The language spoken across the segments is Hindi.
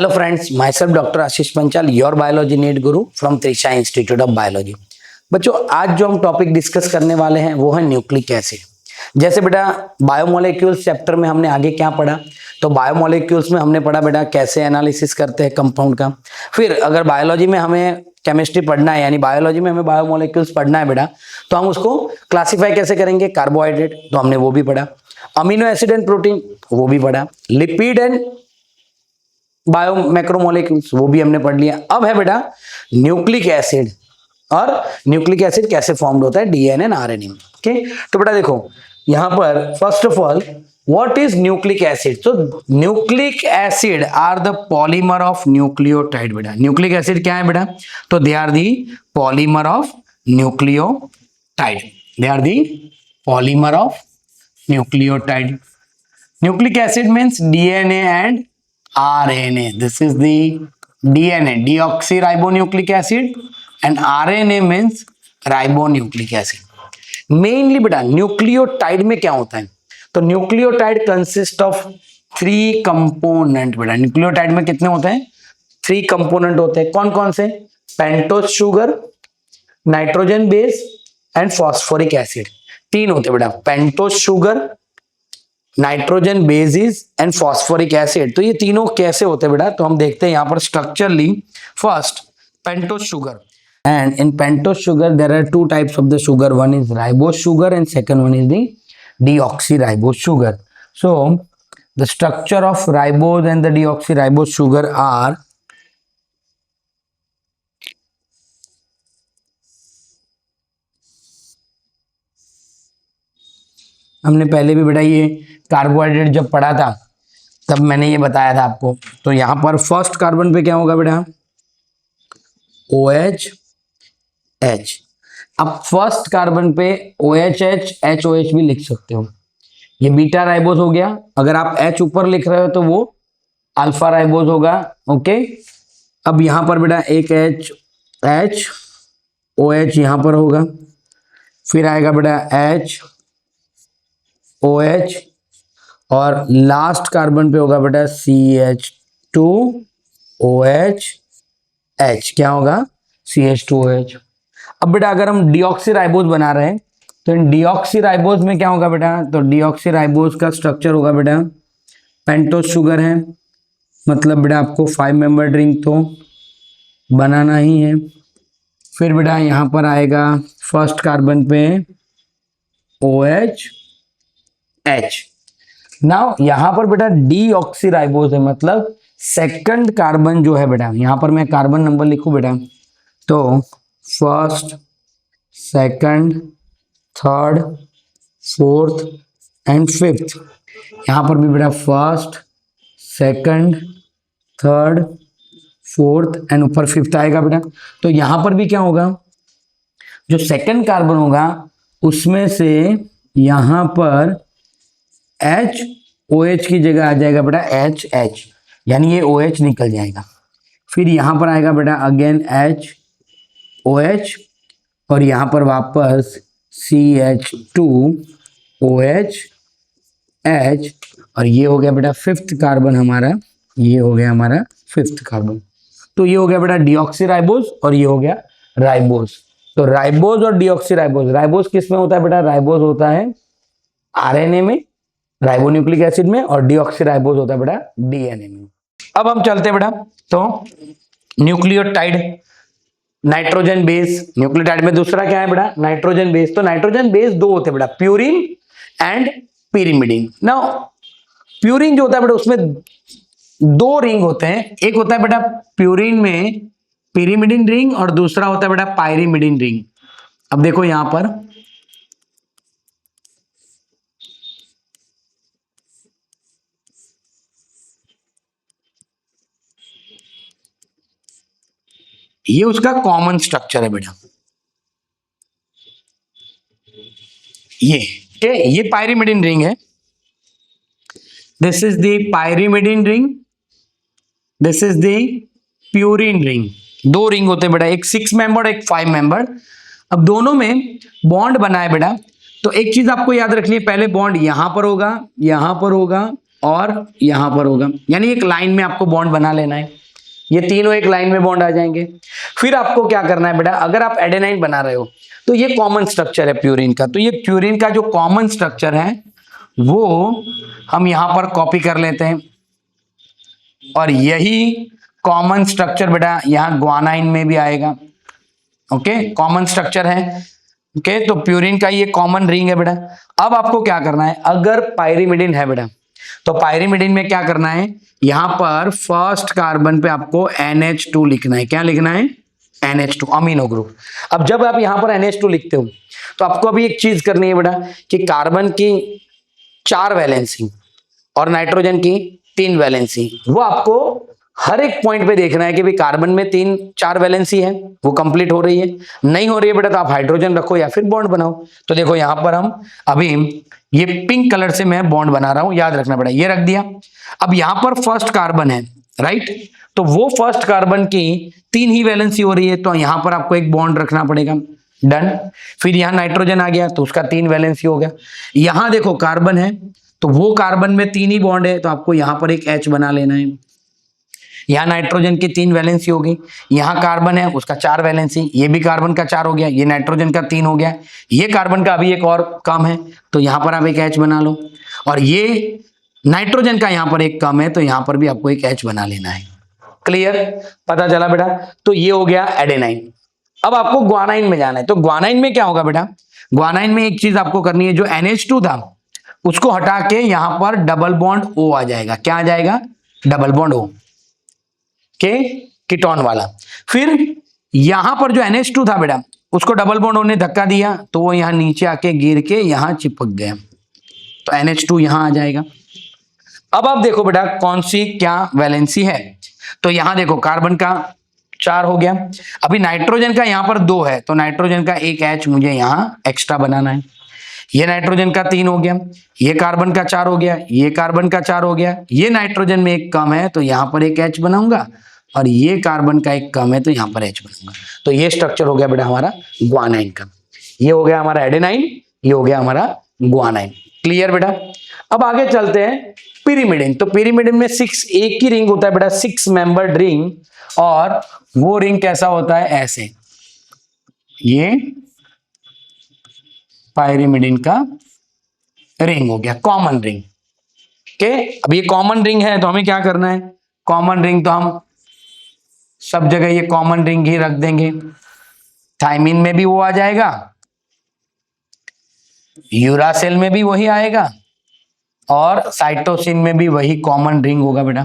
Hello friends, myself Dr. Ashish Panchal, your biology NEET guru from Trisha Institute of Biology। बच्चों आज जो हम टॉपिक डिस्कस करने वाले हैं वो है न्यूक्लिक एसिड। जैसे बेटा बायोमोलेक्यूल्स चैप्टर में हमने आगे क्या पढ़ा, तो बायोमोलेक्यूल्स में हमने पढ़ा बेटा कैसे एनालिसिस करते हैं कंपाउंड का। फिर अगर बायोलॉजी में हमें केमिस्ट्री पढ़ना है यानी बायोलॉजी में हमें बायोमोलेक्यूल्स पढ़ना है बेटा, तो हम उसको क्लासिफाई कैसे करेंगे, कार्बोहाइड्रेट तो हमने वो भी पढ़ा, अमीनो एसिड एंड प्रोटीन वो भी पढ़ा, लिपिड एंड बायो मैक्रोमोलेक्यूल्स वो भी हमने पढ़ लिया। अब है बेटा न्यूक्लिक एसिड, और न्यूक्लिक एसिड कैसे फॉर्म्ड होता है, डीएनए एंड आरएनए। ओके, तो बेटा देखो यहां पर first of all what is nucleic acid. तो nucleic acid are the polymer of nucleotide. बेटा न्यूक्लिक एसिड क्या है बेटा, तो they are the polymer of nucleotide, they are the polymer of nucleotide. Nucleic acid means DNA and RNA. This is the DNA, deoxyribonucleic acid, and RNA means ribonucleic acid. Mainly बेटा न्यूक्लियोटाइड में क्या होता है, तो न्यूक्लियोटाइड कंसिस्ट ऑफ 3 कंपोनेंट। बेटा न्यूक्लियोटाइड में कितने होते हैं, 3 कंपोनेंट होते हैं। कौन कौन से, pentose sugar, nitrogen base and phosphoric acid. 3 होते हैं बेटा, pentose sugar, nitrogen bases and phosphoric acid. तो ये तीनों कैसे होते हैं बेटा, तो हम देखते हैं यहाँ पर structurally. First pentose sugar, and in pentose sugar there are 2 types of the sugar, one is ribose sugar and second one is the deoxyribose sugar. So the structure of ribose and the deoxyribose sugar are हमने पहले भी बेटा ये कार्बोहाइड्रेट जब पढ़ा था तब मैंने ये बताया था आपको। तो यहां पर फर्स्ट कार्बन पे क्या होगा बेटा, OH H। अब फर्स्ट कार्बन पे OH H HOH भी लिख सकते हो, ये बीटा राइबोज हो गया। अगर आप H ऊपर लिख रहे हो तो वो अल्फा राइबोज होगा। ओके, अब यहां पर बेटा एक H OH यहां पर होगा, फिर आएगा बेटा H OH, और लास्ट कार्बन पे होगा बेटा CH2OH H। क्या होगा, CH2OH। अब बेटा अगर हम डीऑक्सीराइबोज बना रहे हैं तो इन डीऑक्सीराइबोज में क्या होगा बेटा, तो डीऑक्सीराइबोज का स्ट्रक्चर होगा बेटा, पेंटोज शुगर है, मतलब बेटा आपको 5 मेंबर ड्रिंक तो बनाना ही है। फिर बेटा यहां पर आएगा फर्स्ट कार्बन पे OH H। नाउ यहां पर बेटा डीऑक्सीराइबोज है, मतलब सेकंड कार्बन जो है बेटा, यहां पर मैं कार्बन नंबर लिखूं बेटा, तो first, second, third, fourth and fifth. यहां पर भी बेटा first, second, third, fourth and ऊपर फिफ्थ आएगा बेटा। तो यहां पर भी क्या होगा, जो सेकंड कार्बन होगा उसमें से यहां पर HOH की जगह आ जाएगा बेटा HH, यानी ये OH निकल जाएगा। फिर यहां पर आएगा बेटा अगेन HOH, और यहां पर वापस CH2OH H, और ये हो गया बेटा फिफ्थ कार्बन हमारा, ये हो गया हमारा फिफ्थ कार्बन। तो ये हो गया बेटा डीऑक्सीराइबोज और ये हो गया राइबोज। तो राइबोज और डीऑक्सीराइबोज, राइबोज किस में होता है बेटा, राइबोज होता है RNA में, राइबोन्यूक्लिक एसिड में, और डीऑक्सीराइबोज होता है बेटा DNA में। अब हम चलते हैं बेटा, तो न्यूक्लियोटाइड, नाइट्रोजन बेस। न्यूक्लियोटाइड में दूसरा क्या है बेटा, नाइट्रोजन बेस। तो नाइट्रोजन बेस 2 होते हैं बेटा, purine and pyrimidine. Now purine जो होता है बेटा उसमें 2 रिंग होते हैं, एक होता है बेटा प्यूरिन में पिरिमिडिन रिंग और दूसरा होता है बेटा पायरिमिडिन रिंग। अब देखो यहां पर ये उसका कॉमन स्ट्रक्चर है बेटा, ये पायरिमिडिन रिंग है, this is the pyrimidine ring, this is the purine ring. 2 ring होते हैं बेटा, एक 6 मेंबर एक 5 मेंबर। अब दोनों में बॉन्ड बना है बेटा, तो एक चीज आपको याद रखनी है, पहले बॉन्ड यहां पर होगा, यहां पर होगा, और यहां पर होगा, यानी एक लाइन में आपको बॉन्ड बना लेना है। ये तीनों एक लाइन में बॉन्ड आ जाएंगे। फिर आपको क्या करना है बेटा, अगर आप एडेनाइन बना रहे हो तो ये कॉमन स्ट्रक्चर है प्यूरिन का, तो ये प्यूरिन का जो कॉमन स्ट्रक्चर है वो हम यहां पर कॉपी कर लेते हैं, और यही कॉमन स्ट्रक्चर बेटा यहां ग्वानाइन में भी आएगा। ओके, कॉमन स्ट्रक्चर है। ओके, तो प्यूरिन का ये कॉमन रिंग है बेटा। अब आपको क्या करना है, अगर पायरिमिडिन है बेटा तो पायरिमिडिन में क्या करना है, यहां पर फर्स्ट कार्बन पे आपको NH2 लिखना है। क्या लिखना है? NH2, amino group. अब जब आप यहां पर NH2 लिखते हो तो आपको अभी एक चीज करनी है बेटा कि कार्बन की 4 वैलेंसी और नाइट्रोजन की 3 वैलेंसी, वो आपको हर एक पॉइंट पे देखना है कि भाई कार्बन में 3-4 वैलेंसी है, वो कंप्लीट हो रही है। नहीं हो रही है बेटा तो आप हाइड्रोजन रखो या फिर बॉन्ड बनाओ। तो देखो यहां पर हम अभी ये पिंक कलर से मैं बॉन्ड बना रहा हूं, याद रखना बेटा, ये रख दिया। अब यहां पर फर्स्ट कार्बन है, राइट, तो वो फर्स्ट कार्बन की 3 ही वैलेंसी हो रही है, तो यहां पर आपको एक बॉन्ड रखना पड़ेगा। डन। फिर यहां नाइट्रोजन आ गया तो उसका 3 वैलेंसी हो गया। यहां देखो कार्बन है तो वो कार्बन में 3 ही बॉन्ड है, तो आपको यहां पर एक H बना लेना है। यहाँ नाइट्रोजन की 3 वैलेंसी होगी, यहाँ कार्बन है उसका 4 वैलेंसी, ये भी कार्बन का 4 हो गया, ये नाइट्रोजन का 3 हो गया, ये कार्बन का अभी एक और कम है तो यहाँ पर आप एक H बना लो, और ये नाइट्रोजन का यहाँ पर एक कम है तो यहाँ पर भी आपको एक H बना लेना है। क्लियर? पता चला बेटा? तो ये हो गया एडेनाइन। अब आपको ग्वानाइन में जाना है, तो ग्वानाइन में क्या होगा बेटा, ग्वानाइन में एक चीज आपको करनी है, जो NH2 था उसको हटा के यहां पर डबल बॉन्ड O आ जाएगा। क्या आ जाएगा? डबल बॉन्ड O के कीटोन वाला। फिर यहां पर जो NH2 था बेटा उसको डबल बॉन्ड O ने धक्का दिया तो वो यहां नीचे आके गिर के यहां चिपक गया, तो NH2 यहां आ जाएगा। अब आप देखो बेटा कौन सी क्या वैलेंसी है, तो यहां देखो कार्बन का 4 हो गया, अभी नाइट्रोजन का यहां पर 2 है तो नाइट्रोजन का एक H मुझे यहां एक्स्ट्रा बनाना है। ये नाइट्रोजन का 3 हो गया, ये कार्बन का 4 हो गया, ये कार्बन का 4 हो गया, ये नाइट्रोजन में एक कम है तो यहां पर एक H बनाऊंगा, और ये कार्बन का एक कम है तो यहां पर H बनाऊंगा। तो ये स्ट्रक्चर हो गया बेटा हमारा ग्वानाइन का। ये हो गया हमारा एडेनाइन, ये हो गया हमारा ग्वानाइन। क्लियर बेटा? अब आगे चलते हैं पिरिमिडिन। तो पिरिमिडिन में 6 एक ही रिंग होता है बेटा, 6 मेंबर्ड रिंग, और वो रिंग कैसा होता है? ऐसे। ये पायरिमिडिन का रिंग हो गया, कॉमन रिंग। ओके, अब ये कॉमन रिंग है तो हमें क्या करना है, कॉमन रिंग तो हम सब जगह ये कॉमन रिंग ही रख देंगे। थायमिन में भी वो आ जाएगा, यूरासिल में भी वही आएगा, और साइटोसिन में भी वही कॉमन रिंग होगा बेटा।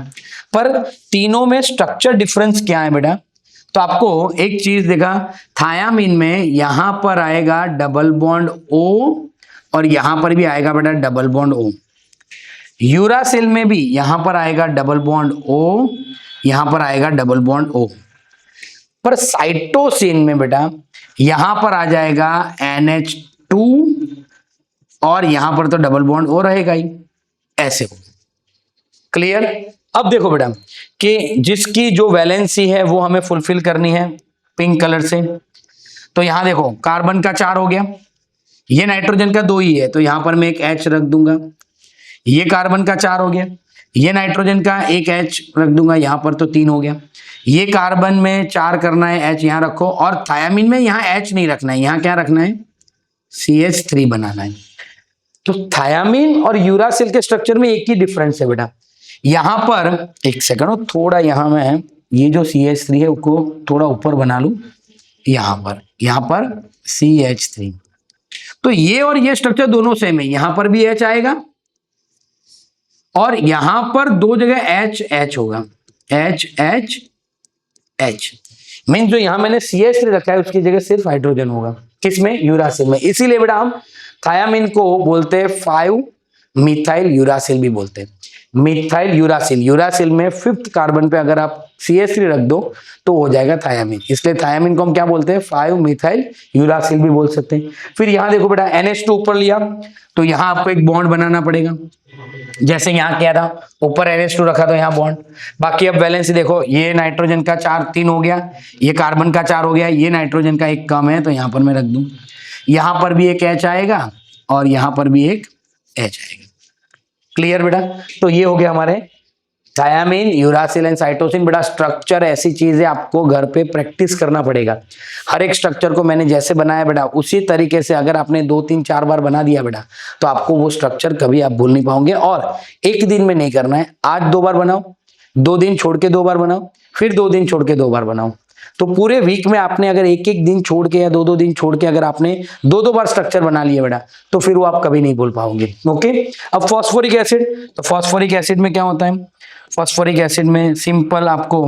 पर तीनों में स्ट्रक्चर डिफरेंस क्या है बेटा, तो आपको एक चीज देखा, थायामीन में यहां पर आएगा डबल बॉन्ड O और यहां पर भी आएगा बेटा डबल बॉन्ड O। यूरासिल में भी यहां पर आएगा डबल बॉन्ड O, यहां पर आएगा डबल बॉन्ड O। पर साइटोसिन में बेटा यहां पर आ जाएगा NH2 और यहां पर तो डबल बॉन्ड O रहेगा ही, ऐसे हो। क्लियर? अब देखो बेटा कि जिसकी जो वैलेंसी है वो हमें फुलफिल करनी है पिंक कलर से, तो यहां देखो कार्बन का 4 हो गया, ये नाइट्रोजन का 2 ही है तो यहां पर मैं एक H रख दूंगा। ये कार्बन का 4 हो गया, ये नाइट्रोजन का एक H रख दूंगा, यहां पर तो 3 हो गया। ये कार्बन में 4 करना है, H यहां रखो, और थायामीन में यहां H नहीं रखना है, यहां क्या रखना है? CH3 बनाना है। तो थायामीन और यूरासिल के स्ट्रक्चर में एक ही डिफरेंस है बेटा, यहां पर एक सेकंड, थोड़ा यहां मैं ये जो CH3 है उसको थोड़ा ऊपर बना लूं, यहां पर CH3, तो ये और ये स्ट्रक्चर दोनों सेम है, यहां पर भी H आएगा और यहां पर 2 जगह H होगा, H मीन जो यहां मैंने CH3 रखा है उसकी जगह सिर्फ हाइड्रोजन होगा, किसमें? यूरासिल में। इसीलिए बेटा हम थायामीन को बोलते हैं 5 मिथाइल यूरासिल भी बोलते हैं, मिथाइल यूरासिल। यूरासिल में 5th कार्बन पे अगर आप CH3 रख दो तो हो जाएगा थायामीन, इसलिए थायामीन को हम क्या बोलते हैं? 5 मिथाइल यूरासिल भी बोल सकते हैं। फिर यहां देखो बेटा NH2 ऊपर लिया तो यहां आपको एक बॉन्ड बनाना पड़ेगा, जैसे यहां किया था, ऊपर NH2 रखा तो यहां बॉन्ड। बाकी अब वैलेंसी देखो, ये नाइट्रोजन का 3 हो गया, ये कार्बन का 4 हो गया, ये नाइट्रोजन का एक कम है तो यहां पर मैं रख दूं, यहां पर भी एक H आएगा और यहां पर भी एक H आएगा। क्लियर बेटा? तो ये हो गया हमारे थायामीन, यूरासिल एंड साइटोसिन। बेटा स्ट्रक्चर ऐसी चीज है, आपको घर पे प्रैक्टिस करना पड़ेगा। हर एक स्ट्रक्चर को मैंने जैसे बनाया बेटा उसी तरीके से अगर आपने 2 3 4 बार बना दिया बेटा तो आपको वो स्ट्रक्चर कभी आप भूल नहीं पाओगे। और एक दिन में नहीं करना है, आज 2 बार बनाओ, 2 दिन छोड़ के 2 बार बनाओ, फिर 2 दिन छोड़ के 2 बार बनाओ। तो पूरे वीक में आपने अगर एक एक दिन छोड़ के या 2 2 दिन छोड़ के अगर आपने 2 2 बार स्ट्रक्चर बना लिया बेटा तो फिर वो आप कभी नहीं भूल पाओगे। ओके, अब फॉस्फोरिक एसिड, तो फॉस्फोरिक एसिड में क्या होता है? फॉस्फोरिक एसिड में सिंपल आपको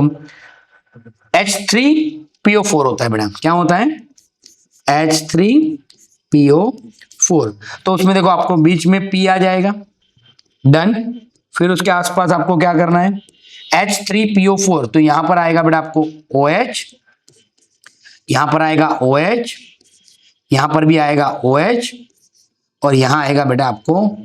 H3PO4 होता है बेटा। क्या होता है? H3PO4। तो उसमें देखो आपको बीच में P आ जाएगा, डन। फिर उसके आसपास आपको क्या करना है? H3PO4। तो यहां पर आएगा बेटा आपको OH, यहां पर आएगा OH, यहां पर भी आएगा OH और यहां आएगा बेटा आपको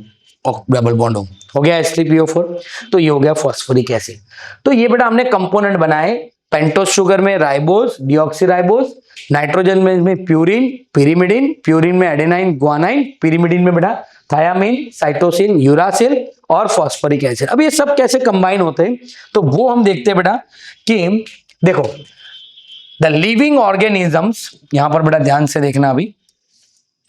डबल बॉन्ड हो गया H3PO4। तो ये हो गया फॉस्फोरिक एसिड। तो ये बेटा हमने कंपोनेंट बनाए। पेंटोस शुगर में राइबोस, डीऑक्सीराइबोस, नाइट्रोजन में प्यूरिन, पिरिमिडिन, प्यूरिन में एडेनाइन, ग्वानाइन, पिरिमिडिन में बेटा थायामीन, साइटोसिन, यूरासिल और फॉस्फोरिक एसिड। अब ये सब कैसे कंबाइन होते हैं तो वो हम देखते हैं बेटा कि देखो द लिविंग ऑर्गेनिजम्स, यहां पर बेटा ध्यान से देखना अभी,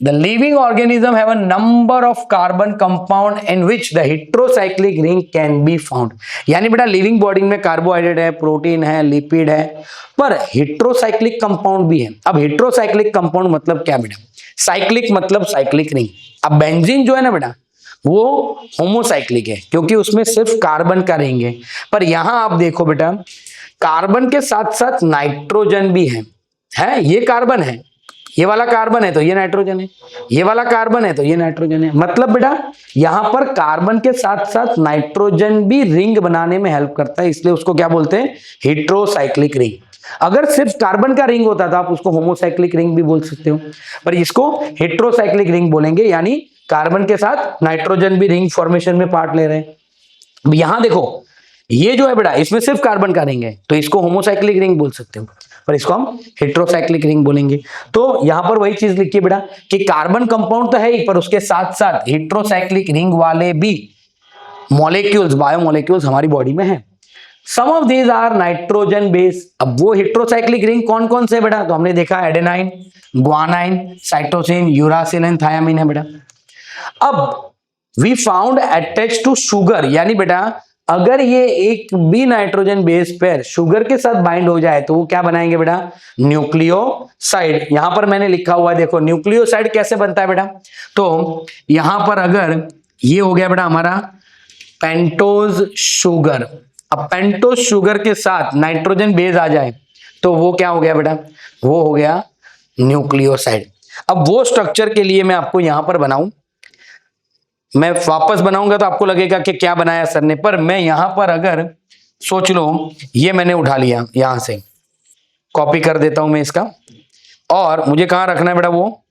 the living organism have a number of carbon compound in which the heterocyclic ring can be found। यानी बेटा लिविंग बॉडी में कार्बोहाइड्रेट है, प्रोटीन है, लिपिड है, पर हेट्रोसाइक्लिक कंपाउंड भी है। अब हेट्रोसाइक्लिक कंपाउंड मतलब क्या बेटा? साइक्लिक मतलब साइक्लिक रिंग। अब बेंजीन जो है ना बेटा वो होमोसाइक्लिक है क्योंकि उसमें सिर्फ कार्बन का रिंग है। पर यहां आप देखो बेटा कार्बन के साथ साथ नाइट्रोजन भी है ये कार्बन है, ये वाला कार्बन है तो ये नाइट्रोजन है, ये वाला कार्बन है तो ये नाइट्रोजन है। मतलब बेटा यहां पर कार्बन के साथ साथ नाइट्रोजन भी रिंग बनाने में हेल्प करता है, इसलिए उसको क्या बोलते हैं? Heterocyclic ring. अगर सिर्फ कार्बन का रिंग होता तो आप उसको होमोसाइक्लिक रिंग भी बोल सकते हो, पर इसको हेट्रोसाइक्लिक रिंग बोलेंगे, यानी कार्बन के साथ नाइट्रोजन भी रिंग फॉर्मेशन में पार्ट ले रहे हैं। यहां देखो ये जो है बेटा इसमें सिर्फ कार्बन का रिंग है तो इसको होमोसाइक्लिक रिंग बोल सकते हो, पर इसको हम हेट्रोसाइक्लिक रिंग बोलेंगे। तो यहां पर वही चीज लिखी है बेटा कि कार्बन कंपाउंड तो है ही पर उसके साथ साथ हेट्रोसाइक्लिक रिंग वाले भी मॉलिक्यूल्स, बायोमॉलिक्यूल्स हमारी बॉडी में है। Some of these are nitrogen base. अब वो हेट्रोसाइक्लिक रिंग कौन कौन से बेटा? तो हमने देखा adenine, guanine, cytosine, uracil and thymine है बेटा। अब we found attached to sugar, यानी बेटा अगर ये एक भी नाइट्रोजन बेस पेयर शुगर के साथ बाइंड हो जाए तो वो क्या बनाएंगे बेटा? न्यूक्लियोसाइड। यहां पर मैंने लिखा हुआ है देखो न्यूक्लियोसाइड कैसे बनता है बेटा। तो यहां पर अगर ये हो गया बेटा हमारा पेंटोज शुगर, अब पेंटोज शुगर के साथ नाइट्रोजन बेस आ जाए तो वो क्या हो गया बेटा? वो हो गया न्यूक्लियोसाइड। अब वो स्ट्रक्चर के लिए मैं आपको यहां पर बनाऊं, मैं वापस बनाऊंगा तो आपको लगेगा कि क्या बनाया सर ने, पर मैं यहां पर अगर सोच लो ये मैंने उठा लिया, यहां से कॉपी कर देता हूं मैं इसका, और मुझे कहां रखना है बेटा? वो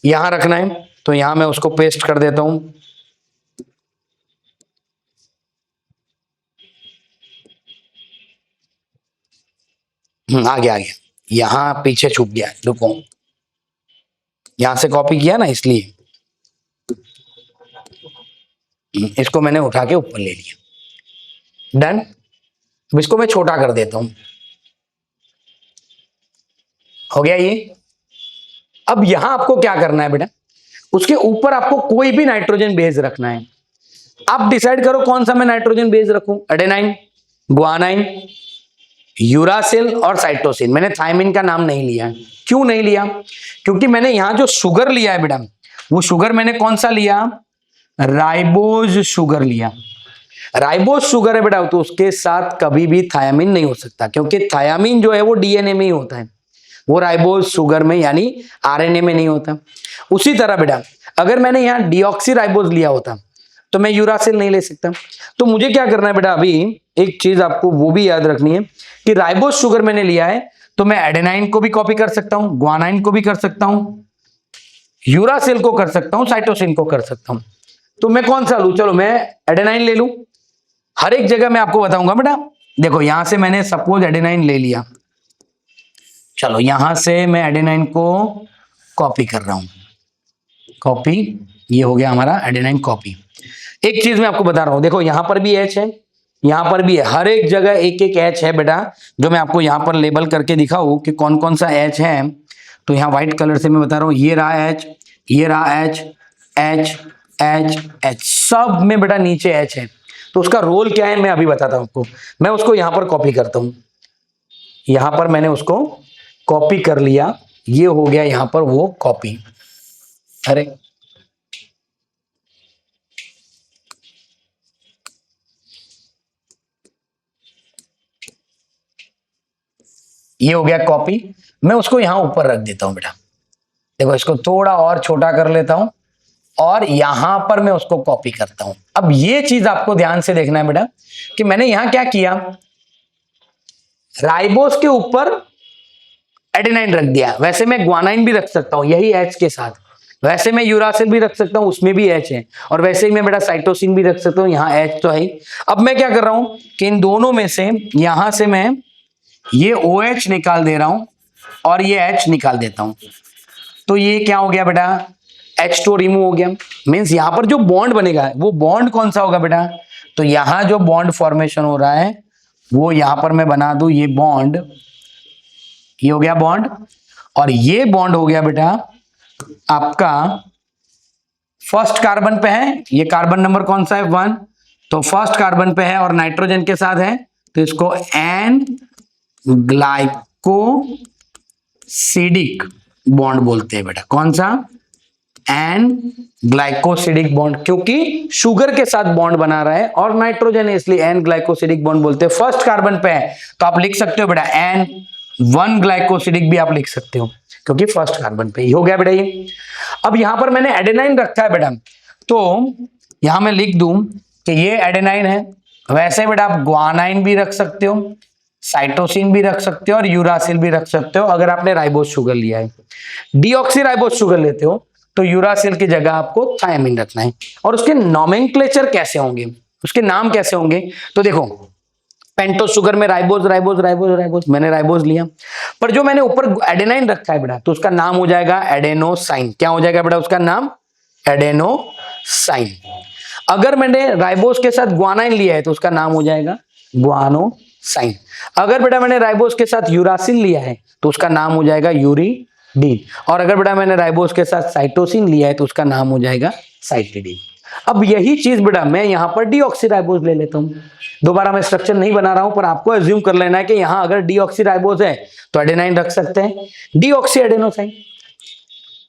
यहां रखना है, तो यहां मैं उसको पेस्ट कर देता हूं। आ गया यहां पीछे छुप गया, रुको यहां से कॉपी किया ना इसलिए इसको मैंने उठा के ऊपर ले लिया। डन। अब इसको मैं छोटा कर देता हूं, हो गया ये। अब यहां आपको क्या करना है बेटा? उसके ऊपर आपको कोई भी नाइट्रोजन बेस रखना है। आप डिसाइड करो कौन सा मैं नाइट्रोजन बेस रखूं, एडेनाइन, ग्वानाइन, यूरासिल और साइटोसिन। मैंने थायमिन का नाम नहीं लिया। क्यों नहीं लिया? क्योंकि मैंने यहां जो शुगर लिया है बेटा वो शुगर मैंने कौन सा लिया? राइबोज शुगर लिया। राइबोज शुगर है बेटा तो उसके साथ कभी भी थायामीन नहीं हो सकता, क्योंकि थायामीन जो है वो डीएनए में ही होता है, वो राइबोज शुगर में यानी आरएनए में नहीं होता। उसी तरह बेटा अगर मैंने यहाँ डीऑक्सीराइबोज लिया होता तो मैं यूरासिल नहीं ले सकता। तो मुझे क्या करना है बेटा? अभी एक चीज आपको वो भी याद रखनी है कि राइबोज शुगर मैंने लिया है तो मैं एडेनाइन को भी कॉपी कर सकता हूं, ग्वानाइन को भी कर सकता हूं, यूरासिल को कर सकता हूं, साइटोसिन को कर सकता हूं। तो मैं कौन सा लूं? चलो मैं एडेनाइन ले लूं। हर एक जगह मैं आपको बताऊंगा बेटा। देखो यहां से मैंने सपोज एडेनाइन ले लिया, चलो यहां से मैं एडेनाइन को कॉपी कर रहा हूं, कॉपी, ये हो गया हमारा एडेनाइन कॉपी। एक चीज मैं आपको बता रहा हूं, देखो यहां पर भी H है, यहां पर भी है, हर एक जगह एक एक H है बेटा, जो मैं आपको यहां पर लेबल करके दिखाऊं कि कौन कौन सा H है। तो यहाँ व्हाइट कलर से मैं बता रहा हूं, ये रहा H, ये रहा H, H H H, सब में बेटा नीचे H है। तो उसका रोल क्या है मैं अभी बताता हूं आपको। मैं उसको यहां पर कॉपी करता हूं, यहां पर मैंने उसको कॉपी कर लिया, ये हो गया यहां पर वो कॉपी। अरे ये हो गया कॉपी, मैं उसको यहां ऊपर रख देता हूं बेटा। देखो इसको थोड़ा और छोटा कर लेता हूं और यहां पर मैं उसको कॉपी करता हूं। अब ये चीज आपको ध्यान से देखना है बेटा कि मैंने यहां क्या किया, राइबोस के ऊपर एडेनाइन रख दिया। वैसे मैं ग्वानाइन भी रख सकता हूं यही H के साथ, वैसे मैं यूरासिल भी रख सकता हूं, उसमें भी H है, और वैसे ही मैं बेटा साइटोसिन भी रख सकता हूं, यहां H तो है। अब मैं क्या कर रहा हूं कि इन दोनों में से यहां से मैं ये OH निकाल दे रहा हूं और ये H निकाल देता हूं। तो ये क्या हो गया बेटा, H2 रिमूव हो गया। मीन्स यहां पर जो बॉन्ड बनेगा वो बॉन्ड कौन सा होगा बेटा, तो यहां जो बॉन्ड फॉर्मेशन हो रहा है वो यहां पर मैं बना दूं, ये बॉन्ड, ये हो गया बॉन्ड, और ये बॉन्ड हो गया बेटा आपका फर्स्ट कार्बन पे है, ये कार्बन नंबर कौन सा है 1, तो फर्स्ट कार्बन पे है और नाइट्रोजन के साथ है, तो इसको एन ग्लाइकोसिडिक बॉन्ड बोलते हैं बेटा। कौन सा, एन ग्लाइकोसिडिक बॉन्ड, क्योंकि शुगर के साथ बॉन्ड बना रहा है और नाइट्रोजन है, इसलिए एन ग्लाइकोसिडिक बॉन्ड बोलते हैं। फर्स्ट कार्बन पे है तो आप लिख सकते हो बेटा एन 1 ग्लाइकोसिडिक भी आप लिख सकते हो, क्योंकि फर्स्ट कार्बन पे ही हो गया बेटा ये। अब यहां पर मैंने एडेनाइन रखा है बेटा, तो यहां मैं लिख दूं कि ये एडेनाइन है। वैसे बेटा आप ग्वानाइन भी रख सकते हो, साइटोसिन भी रख सकते हो और यूरासिल भी रख सकते हो अगर आपने राइबोस शुगर लिया है। डीऑक्सी राइबोस शुगर लेते हो तो यूरासिल की जगह आपको थायमिन रखना है। और उसके नोमेनक्लेचर कैसे होंगे, उसके नाम कैसे होंगे, तो देखो पेंटोस शुगर में राइबोस राइबोस राइबोस राइबोस, मैंने राइबोस लिया, पर जो मैंने ऊपर एडेनाइन रखा है बेटा तो उसका नाम हो जाएगा एडेनोसाइन। क्या हो जाएगा बेटा उसका नाम, एडेनोसाइन। अगर मैंने राइबोस के साथ ग्वानाइन लिया है तो उसका नाम हो जाएगा ग्वानोसाइन। अगर बेटा मैंने राइबोस के साथ यूरासिल लिया है तो उसका नाम हो जाएगा यूरिडीन। और अगर बेटा मैंने राइबोस के साथ साइटोसिन लिया है तो उसका नाम हो जाएगा साइटिडीन। अब यही चीज बेटा मैं यहां पर डीऑक्सीराइबोस ले लेता हूं। दोबारा मैं स्ट्रक्चर नहीं बना रहा हूं, पर आपको एज्यूम कर लेना है कि यहां अगर डीऑक्सीराइबोस है तो एडेनाइन रख सकते हैं, डीऑक्सी एडेनोसाइन।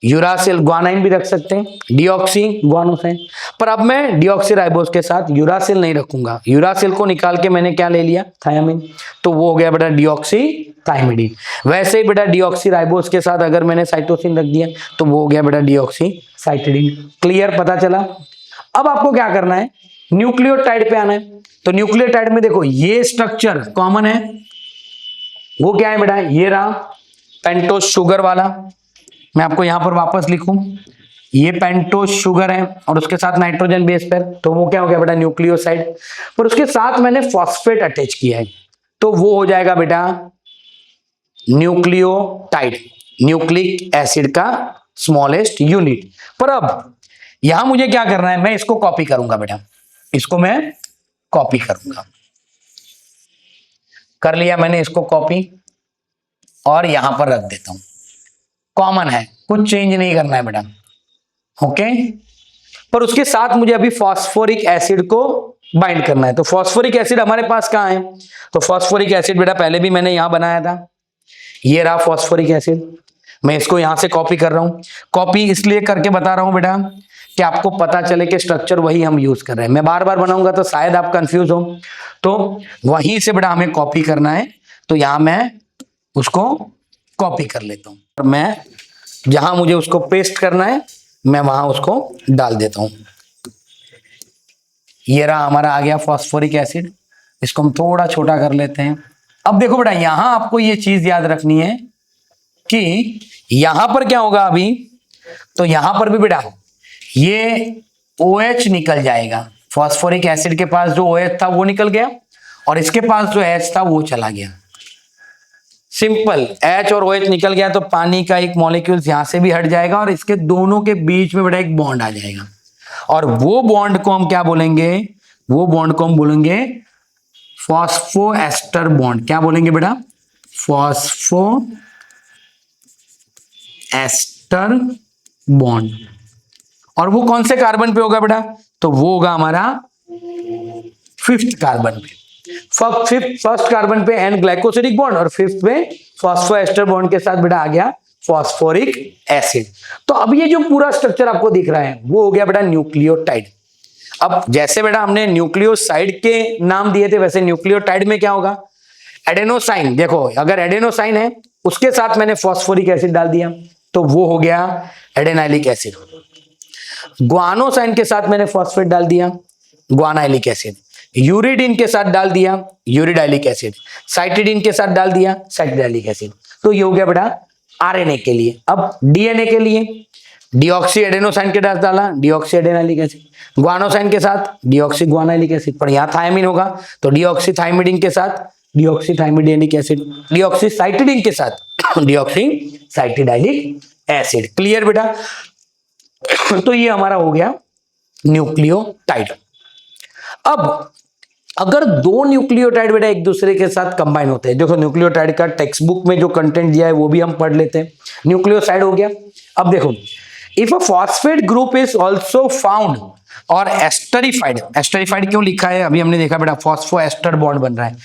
यूरासिल ग्वानाइन भी रख सकते हैं, डीऑक्सी ग्वानोसाइन। पर अब मैं डीऑक्सीराइबोस के साथ यूरासिल नहीं रखूंगा, यूरासिल को निकाल के मैंने क्या ले लिया, थायामीन, तो वो हो गया बेटा डीऑक्सी थायमिडीन। वैसे ही बेटा डीऑक्सीराइबोस के साथ अगर मैंने साइटोसिन रख दिया तो वो हो गया बेटा डीऑक्सी साइटिडीन। क्लियर, पता चला। अब आपको क्या करना है, न्यूक्लियोटाइड पे आना है। तो न्यूक्लियोटाइड में देखो ये स्ट्रक्चर कॉमन है, वो क्या है बेटा, ये रहा पेंटोस शुगर वाला। मैं आपको यहां पर वापस लिखूं, ये पेंटोस शुगर है और उसके साथ नाइट्रोजन बेस पर, तो वो क्या हो गया बेटा न्यूक्लियोसाइड। पर उसके साथ मैंने फॉस्फेट अटैच किया है तो वो हो जाएगा बेटा न्यूक्लियोटाइड, न्यूक्लिक एसिड का स्मॉलेस्ट यूनिट। पर अब यहां मुझे क्या करना है, मैं इसको कॉपी करूंगा बेटा, इसको मैं कॉपी करूंगा। कर लिया मैंने इसको कॉपी और यहां पर रख देता हूं, कॉमन है, कुछ चेंज नहीं करना है बेटा, ओके। पर उसके साथ मुझे अभी फास्फोरिक एसिड को बाइंड करना है। तो फास्फोरिक एसिड हमारे पास कहां है, तो फास्फोरिक एसिड बेटा पहले भी मैंने यहां बनाया था, ये रहा फास्फोरिक एसिड। मैं इसको यहां से कॉपी कर रहा हूं। कॉपी इसलिए करके बता रहा हूं बेटा कि आपको पता चले कि स्ट्रक्चर वही हम यूज कर रहे हैं। मैं बार बार बनाऊंगा तो शायद आप कंफ्यूज हो, तो वहीं से बेटा हमें कॉपी करना है। तो यहां मैं उसको कॉपी कर लेता हूं और मैं जहां मुझे उसको पेस्ट करना है मैं वहां उसको डाल देता हूं। ये रहा हमारा आ गया फास्फोरिक एसिड, इसको हम थोड़ा छोटा कर लेते हैं। अब देखो बेटा यहां आपको ये चीज याद रखनी है कि यहां पर क्या होगा अभी, तो यहां पर भी बेटा ये OH निकल जाएगा। फास्फोरिक एसिड के पास जो OH था वो निकल गया और इसके पास जो H था वो चला गया। सिंपल, H और OH निकल गया तो पानी का एक मॉलिक्यूल यहां से भी हट जाएगा और इसके दोनों के बीच में बेटा एक बॉन्ड आ जाएगा। और वो बॉन्ड को हम क्या बोलेंगे, वो बॉन्ड को हम बोलेंगे फॉस्फोएस्टर बॉन्ड। क्या बोलेंगे बेटा, फॉस्फोएस्टर बॉन्ड। और वो कौन से कार्बन पे होगा बेटा, तो वो होगा हमारा 5th कार्बन पे। फर्स्ट कार्बन पे एन ग्लाइकोसिडिक बॉन्ड और 5th पे फॉस्फोएस्टर बॉन्ड के साथ बेटा आ गया फॉस्फोरिक एसिड। तो अब ये जो पूरा स्ट्रक्चर आपको दिख रहा है वो हो गया बेटा न्यूक्लियोटाइड। अब जैसे बेटा हमने न्यूक्लियोसाइड के नाम दिए थे, वैसे न्यूक्लियोटाइड में क्या होगा, एडेनोसाइन। देखो अगर एडेनोसाइन है उसके साथ मैंने फॉस्फोरिक एसिड डाल दिया तो वो हो गया एडेनाइलिक एसिड। ग्वानोसाइन के साथ मैंने फॉस्फेट डाल दिया, ग्वानाइलिक एसिड। यूरिडीन के साथ डाल दिया, यूरिडाइलिक एसिड। साइटिडीन के साथ डाल दिया, साइटिडाइलिक एसिड। तो ये हो गया बेटा आरएनए के लिए। अब डीएनए के लिए डीऑक्सी एडेनोसाइन के साथ डाला, डीऑक्सी एडेनाइलिक एसिड। ग्वानोसाइन के साथ डीऑक्सी ग्वानाइलिक एसिड, पर यहाँ थायमिन होगा तो डीऑक्सी थायमिडीन के साथ डीऑक्सी थायमिडिनिक एसिड। डीऑक्सी साइटिडीन के साथ डीऑक्सी साइटिडाइलिक एसिड। क्लियर बेटा। तो ये हमारा हो गया न्यूक्लियोटाइड। अब अगर दो न्यूक्लियोटाइड बेटा एक दूसरे के साथ कंबाइन होते हैं, देखो न्यूक्लियोटाइड का टेक्स्ट बुक में जो कंटेंट दिया है वो भी हम पढ़ लेते हैं। न्यूक्लियोसाइड हो गया। अब देखो, if a phosphate group is also found और एस्टरीफाइड, एस्टरीफाइड क्यों लिखा है अभी हमने देखा बेटा, फॉस्फोएस्टर बॉन्ड बन रहा है।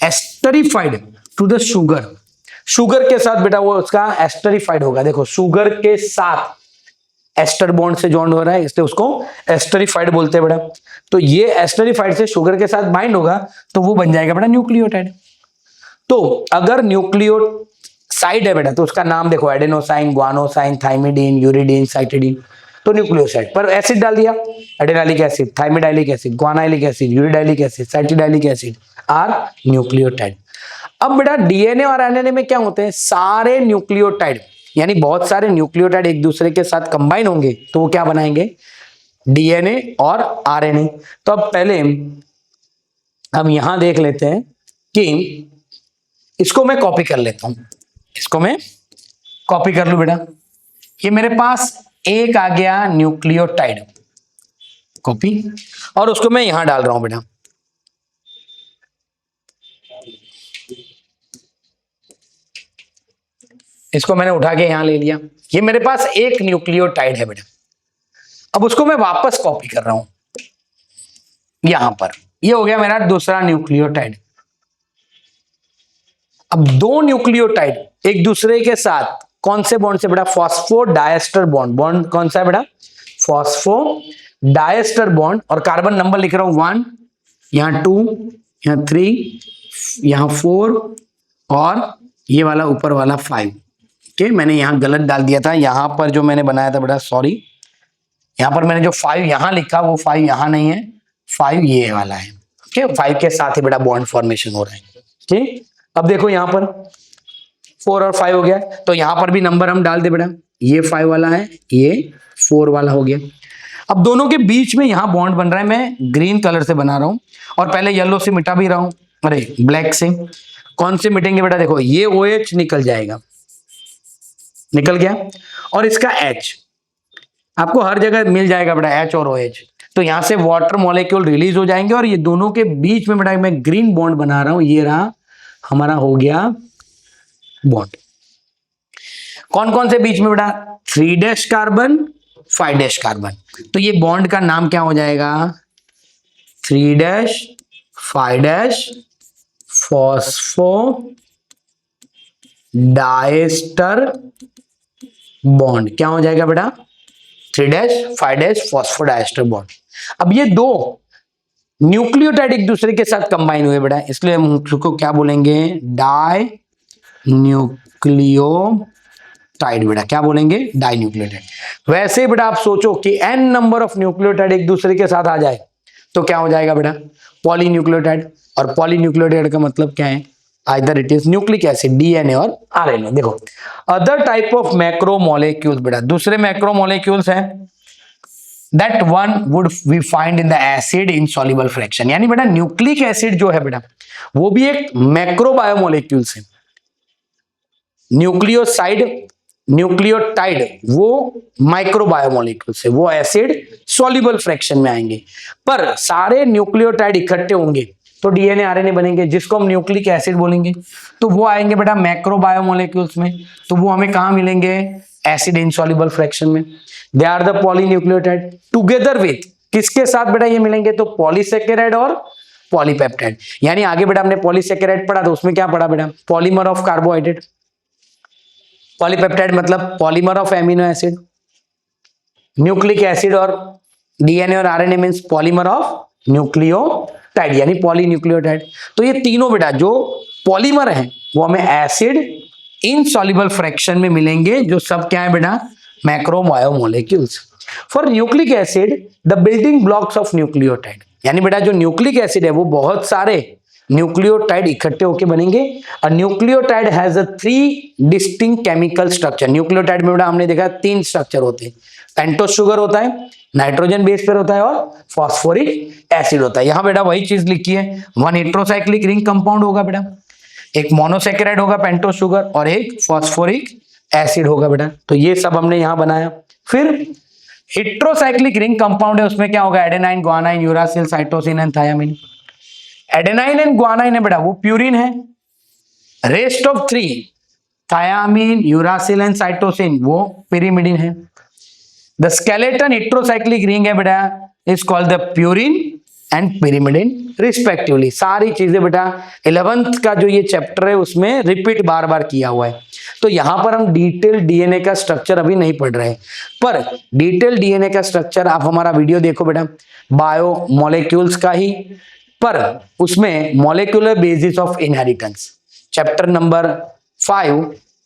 Esterified to the sugar, sugar के साथ बेटा वो उसका एस्टरीफाइड होगा। देखो शुगर के साथ एस्टर बॉन्ड से जॉइंड हो रहा है इसलिए उसको एस्टरीफाइड बोलते हैं बेटा। तो ये एस्टरीफाइड से शुगर के साथ बाइंड होगा तो वो बन जाएगा बेटा न्यूक्लियोटाइड। तो अगर न्यूक्लियोसाइड है बेटा तो उसका नाम देखो, adenosine, guanosine, thymidine, uridine, cytidine, तो न्यूक्लियोसाइड। पर एसिड डाल दिया, adenylic acid, thymidylic acid, guanylic acid, uridylic acid, cytidylic acid are nucleotide. अब बेटा डीएनए और आरएनए में क्या होते हैं, सारे न्यूक्लियोटाइड यानी बहुत सारे न्यूक्लियोटाइड एक दूसरे के साथ कंबाइन होंगे तो वो क्या बनाएंगे, डीएनए और आरएनए। तो अब पहले हम यहां देख लेते हैं कि इसको मैं कॉपी कर लेता हूं, इसको मैं कॉपी कर लूं बेटा। ये मेरे पास एक आ गया न्यूक्लियोटाइड, कॉपी, और उसको मैं यहां डाल रहा हूं बेटा। इसको मैंने उठा के यहां ले लिया। ये मेरे पास एक न्यूक्लियोटाइड है बेटा। अब उसको मैं वापस कॉपी कर रहा हूं यहां पर। ये हो गया मेरा दूसरा न्यूक्लियोटाइड। अब दो न्यूक्लियोटाइड एक दूसरे के साथ कौन से बॉन्ड से बेटा, फॉस्फोडाइएस्टर बॉन्ड। बॉन्ड कौन सा है बेटा, फॉस्फोडाइएस्टर बॉन्ड। और कार्बन नंबर लिख रहा हूं 1, यहां 2, यहां 3, यहां 4 और ये वाला ऊपर वाला 5। मैंने यहां गलत डाल दिया था, यहां पर जो मैंने बनाया था बेटा, सॉरी, यहां पर मैंने जो 5 यहां लिखा वो 5 यहां नहीं है, 5 ये वाला है। ओके, 5 के साथ ही बेटा बॉन्ड फॉर्मेशन हो रहा है। ठीक, अब देखो यहां पर 4 और 5 हो गया, तो यहां पर भी नंबर हम डाल दे बेटा, ये 5 वाला है, ये 4 वाला हो गया। अब दोनों के बीच में यहां बॉन्ड बन रहा है, मैं ग्रीन कलर से बना रहा हूं और पहले येलो से मिटा भी रहा हूं, अरे ब्लैक से। कौन से मिटेंगे बेटा, देखो ये OH निकल जाएगा, निकल गया, और इसका H आपको हर जगह मिल जाएगा बेटा, H और OH। तो यहां से वाटर मॉलिक्यूल रिलीज हो जाएंगे और ये दोनों के बीच में बेटा मैं ग्रीन बॉन्ड बना रहा हूं, ये रहा हमारा हो गया बॉन्ड। कौन कौन से बीच में बेटा, 3' कार्बन, 5' कार्बन। तो ये बॉन्ड का नाम क्या हो जाएगा, 3' 5' फॉस्फो डाइएस्टर बॉन्ड। क्या हो जाएगा बेटा, 3' 5' फॉस्फोडाइएस्टर बॉन्ड। अब ये दो न्यूक्लियोटाइड एक दूसरे के साथ कंबाइन हुए बेटा, इसलिए हम उसको क्या बोलेंगे, डाई न्यूक्लियोटाइड बेटा। क्या बोलेंगे, डाई न्यूक्लियोटाइड। वैसे बेटा आप सोचो कि n नंबर ऑफ न्यूक्लियोटाइड एक दूसरे के साथ आ जाए तो क्या हो जाएगा बेटा, पॉलीन्यूक्लियोटाइड। और पॉलीन्यूक्लियोटाइड का मतलब क्या है, either it is nucleic acid, DNA और आरएनए। देखो अदर टाइप ऑफ मैक्रोमोलेक्यूल्स बेटा, दूसरे मैक्रोमोलेक्यूल्स हैं, that one would we find in the acid insoluble fraction. यानी बेटा न्यूक्लिक एसिड जो है बेटा वो भी एक मैक्रो बायोमोलेक्यूल्स है। न्यूक्लियोसाइड न्यूक्लियोटाइड वो माइक्रो बायोमोलिक्यूल से, वो एसिड सॉल्युबल फ्रैक्शन में आएंगे। पर सारे न्यूक्लियोटाइड इकट्ठे होंगे तो डीएनए आरएनए बनेंगे, जिसको हम न्यूक्लिक एसिड बोलेंगे। तो वो आएंगे बेटा मैक्रो बायोमोलिक्यूल्स में, तो वो हमें कहां मिलेंगे? एसिड इनसॉल्युबल फ्रैक्शन में। They are the polynucleotide together with, किसके साथ बेटा ये मिलेंगे? तो पॉलीसेकेराइड और पॉलीपेप्टाइड। यानी आगे बेटा हमने पॉलीसेकेराइड पढ़ा तो उसमें क्या पढ़ा बेटा? Polymer of carbohydrate. पॉलीपेप्टाइड मतलब polymer of amino acid. Nucleic acid और डीएनए और RNA means polymer of nucleotide, यानी पॉलीन्यूक्लियोटाइड। तो ये तीनों बेटा जो पॉलीमर हैं वो हमें एसिड इनसॉल्युबल फ्रैक्शन में मिलेंगे, जो सब क्या है बेटा? Macro biomolecules. For nucleic acid the building blocks of nucleotide, यानी बेटा जो न्यूक्लिक एसिड है वो बहुत सारे न्यूक्लियोटाइड इकट्ठे होकर बनेंगे। और nucleotide has a 3 distinct chemical structure. Nucleotide में बेटा हमने देखा 3 स्ट्रक्चर होते हैं। पेंटोस शुगर होता है, नाइट्रोजन बेस पर होता है और फॉस्फोरिक एसिड होता है। यहां बेटा वही चीज लिखी है, 1 हेट्रोसाइक्लिक रिंग कंपाउंड होगा बेटा, एक मोनोसेकेराइड होगा पेंटोस शुगर और एक फॉस्फोरिक एसिड होगा बेटा। तो ये सब हमने यहां बनाया। फिर हेट्रोसाइक्लिक रिंग कंपाउंड है, उसमें क्या होगा? Adenine, guanine, uracil, cytosine and thymine. Adenine and guanine है बेटा वो प्यूरिन है। Rest of 3 thymine, uracil and cytosine वो पिरिमिडिन है। द स्केलेटन हेट्रोसाइक्लिक रिंग है बेटा is called the purine and pyrimidine respectively. सारी चीजें बेटा 11th का जो ये चैप्टर है उसमें रिपीट बार बार किया हुआ है। तो यहां पर हम डिटेल डीएनए का स्ट्रक्चर अभी नहीं पढ़ रहे हैं, पर डिटेल डीएनए का स्ट्रक्चर आप हमारा वीडियो देखो बेटा, बायो मॉलिक्यूल्स का ही, पर उसमें molecular basis of inheritance chapter number 5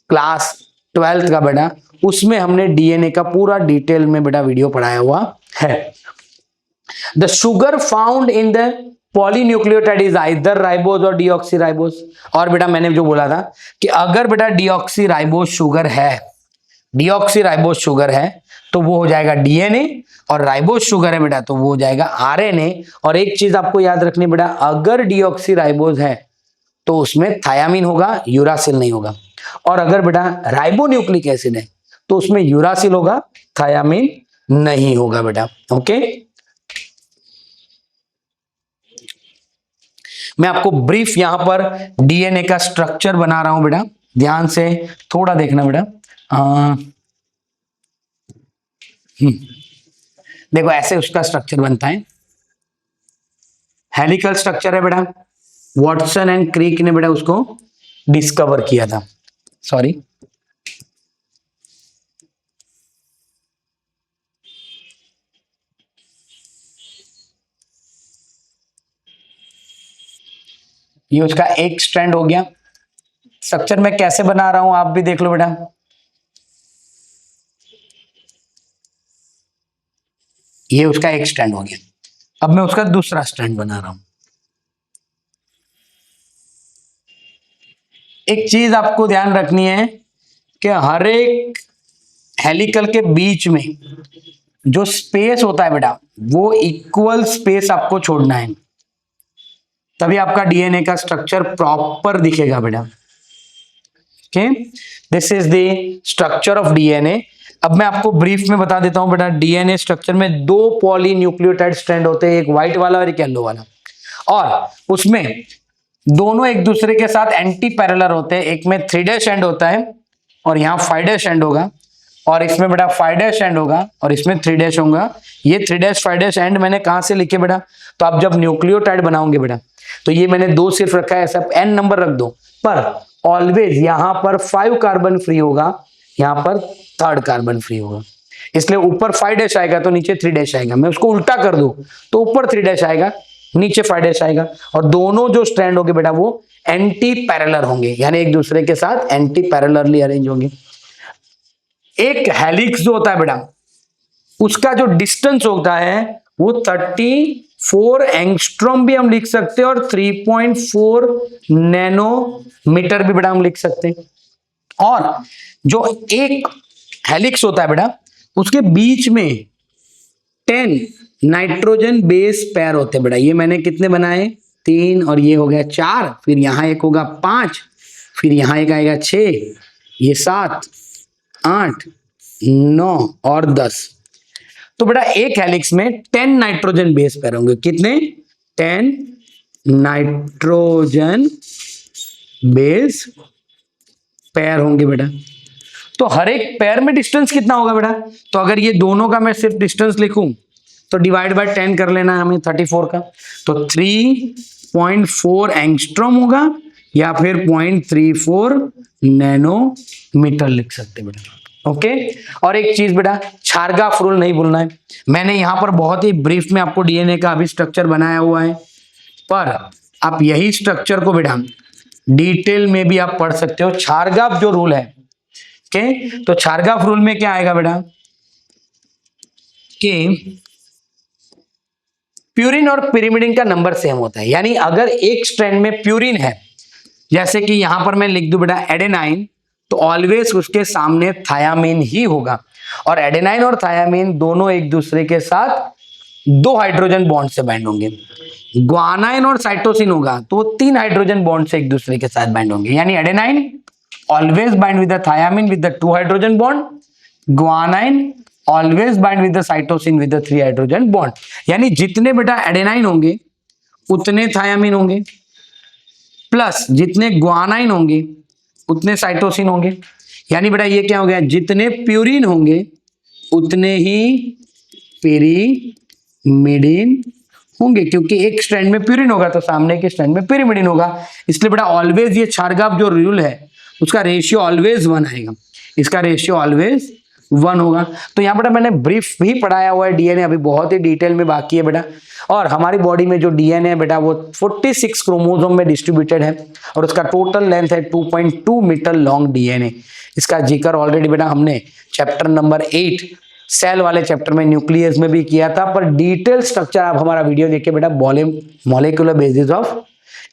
class 12th का बेटा, उसमें हमने डीएनए का पूरा डिटेल में बेटा वीडियो पढ़ाया हुआ है। The sugar found in the polynucleotide is either ribose और डीऑक्सीराइबोज। और बेटा मैंने जो बोला था कि अगर बेटा डीऑक्सीराइबोज शुगर है, डीऑक्सीराइबोज शुगर है तो वो हो जाएगा डीएनए, और राइबोज शुगर है बेटा तो वो हो जाएगा आरएनए। और एक चीज आपको याद रखनी बेटा, अगर डीऑक्सीराइबोज है तो उसमें थायामीन होगा, यूरासिल नहीं होगा। और अगर बेटा राइबोन्यूक्लिक एसिड है तो उसमें यूरासिल होगा, थायामीन नहीं होगा बेटा। ओके, मैं आपको ब्रीफ यहां पर डीएनए का स्ट्रक्चर बना रहा हूं बेटा, ध्यान से थोड़ा देखना बेटा। देखो ऐसे उसका स्ट्रक्चर बनता है, हेलिकल स्ट्रक्चर है बेटा। वॉटसन एंड क्रिक ने बेटा उसको डिस्कवर किया था, सॉरी। ये उसका एक स्ट्रैंड हो गया। स्ट्रक्चर मैं कैसे बना रहा हूं आप भी देख लो बेटा। ये उसका एक स्ट्रैंड हो गया, अब मैं उसका दूसरा स्ट्रैंड बना रहा हूं। एक चीज आपको ध्यान रखनी है कि हर एक हेलिकल के बीच में जो स्पेस होता है बेटा वो इक्वल स्पेस आपको छोड़ना है, तभी आपका डीएनए का स्ट्रक्चर प्रॉपर दिखेगा बेटा। Okay, this is the structure of DNA. अब मैं आपको ब्रीफ में बता देता हूं बेटा, डीएनए स्ट्रक्चर में 2 पॉलीन्यूक्लियोटाइड स्ट्रैंड होते हैं, एक व्हाइट वाला और एक येलो वाला, और उसमें दोनों एक दूसरे के साथ एंटी पैरेलल होते हैं। एक में 3' एंड होता है और यहाँ 5' एंड होगा, और इसमें बेटा 5' एंड होगा और इसमें 3' होगा। ये 3' 5' एंड मैंने कहां से लिखे बेटा? तो आप जब न्यूक्लियोटाइड बनाओगे बेटा तो ये मैंने 2 सिर्फ रखा है, सब n नंबर रख दो, पर ऑलवेज यहां पर 5 कार्बन फ्री होगा, यहां पर 3rd कार्बन फ्री होगा। इसलिए ऊपर 5' आएगा तो नीचे 3' आएगा। मैं उसको उल्टा कर दूं तो ऊपर 3' आएगा, नीचे 5' आएगा, और दोनों जो स्ट्रैंड होंगे बेटा वो एंटी पैरेलल होंगे, यानी एक दूसरे के साथ एंटी पैरेलरली अरेंज होंगे। एक हेलिक्स जो होता है बेटा उसका जो डिस्टेंस होता है वो 34 एंगस्ट्रॉम भी हम लिख सकते हैं, और 3.4 नैनोमीटर भी बेटा हम लिख सकते हैं। और जो एक हेलिक्स होता है बेटा उसके बीच में 10 नाइट्रोजन बेस पेयर होते हैं बेटा। ये मैंने कितने बनाए? 3, और ये हो गया 4, फिर यहां एक होगा 5, फिर यहां एक आएगा 6, ये 7, 8, 9 और 10। तो बेटा एक हेलिक्स में 10 नाइट्रोजन बेस पेयर होंगे। कितने? 10 नाइट्रोजन बेस पेयर होंगे बेटा। तो हर एक पेयर में डिस्टेंस कितना होगा बेटा? तो अगर ये दोनों का मैं सिर्फ डिस्टेंस लिखूं तो डिवाइड बाय 10 कर लेना है हमें 34 का, तो 3.4 एंगस्ट्रॉम होगा या फिर 0.34 नैनोमीटर लिख सकते हैं बेटा। ओके। और एक चीज बेटा, चारगाफ रूल नहीं भूलना है। मैंने यहां पर बहुत ही ब्रीफ में आपको डीएनए का अभी स्ट्रक्चर बनाया हुआ है, पर आप यही स्ट्रक्चर को बेटा डिटेल में भी आप पढ़ सकते हो। चारगाफ जो रूल है, ओके, तो चारगाफ रूल में क्या आएगा बेटा कि प्यूरिन और पिरिमिडिन का नंबर सेम होता है। यानी अगर एक स्ट्रैंड में प्यूरिन है, जैसे कि यहां पर मैं लिख दूं बेटा एडेनाइन, तो ऑलवेज उसके सामने थायामीन ही होगा। और एडेनाइन और थायामीन दोनों एक दूसरे के साथ 2 हाइड्रोजन बॉन्ड से बाइंड होंगे। ग्वानाइन और साइटोसिन होगा तो 3 हाइड्रोजन बॉन्ड से एक दूसरे के साथ बाइंड होंगे। यानी adenine always bind with the thymine with the 2 hydrogen bond, guanine always bind with the cytosine with the 3 hydrogen bond. यानी जितने बेटा एडेनाइन होंगे उतने थायामीन होंगे, प्लस जितने ग्वानाइन होंगे उतने साइटोसिन होंगे। यानी बेटा ये क्या हो गया, जितने प्यूरिन होंगे उतने ही पिरिमिडिन होंगे, क्योंकि एक स्ट्रैंड में प्यूरिन होगा तो सामने के स्ट्रैंड में पिरिमिडिन होगा। इसलिए बेटा ऑलवेज ये चारगाफ जो रूल है उसका रेशियो ऑलवेज 1 आएगा, इसका रेशियो ऑलवेज 1 होगा। तो यहाँ बेटा मैंने ब्रीफ भी पढ़ाया हुआ है डीएनए, अभी बहुत ही डिटेल में बाकी है बेटा। और हमारी बॉडी में जो डीएनए है बेटा वो 46 क्रोमोसोम में डिस्ट्रीब्यूटेड है और उसका टोटल लेंथ है 2.2 मीटर लॉन्ग डीएनए। इसका जिक्र ऑलरेडी बेटा हमने चैप्टर नंबर 8 सेल वाले चैप्टर में न्यूक्लियस में भी किया था, पर डिटेल स्ट्रक्चर आप हमारा वीडियो देखिए बेटा, मॉलिक्यूलर बेसिस ऑफ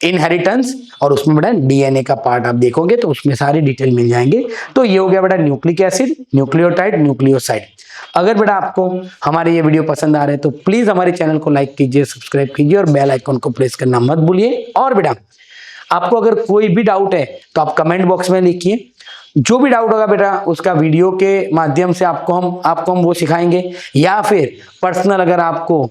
इनहेरिटेंस, और उसमें बेटा डीएनए का पार्ट आप देखोगे तो उसमें सारी डिटेल मिल जाएंगे। तो ये हो गया बेटा न्यूक्लिक एसिड, न्यूक्लियोटाइड, न्यूक्लियोसाइड। अगर बेटा आपको हमारे ये वीडियो पसंद आ रहे हैं तो प्लीज हमारे चैनल को लाइक कीजिए, सब्सक्राइब कीजिए और बेल आइकन को प्रेस करना मत भूलिए। और बेटा आपको अगर कोई भी डाउट है तो आप कमेंट बॉक्स में लिखिए, जो भी डाउट होगा बेटा उसका वीडियो के माध्यम से आपको हम वो सिखाएंगे, या फिर पर्सनल अगर आपको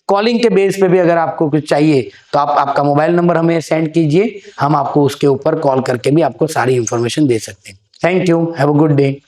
कॉलिंग के बेस पे भी अगर आपको कुछ चाहिए तो आप आपका मोबाइल नंबर हमें सेंड कीजिए, हम आपको उसके ऊपर कॉल करके भी आपको सारी इंफॉर्मेशन दे सकते हैं। Thank you, have a good day.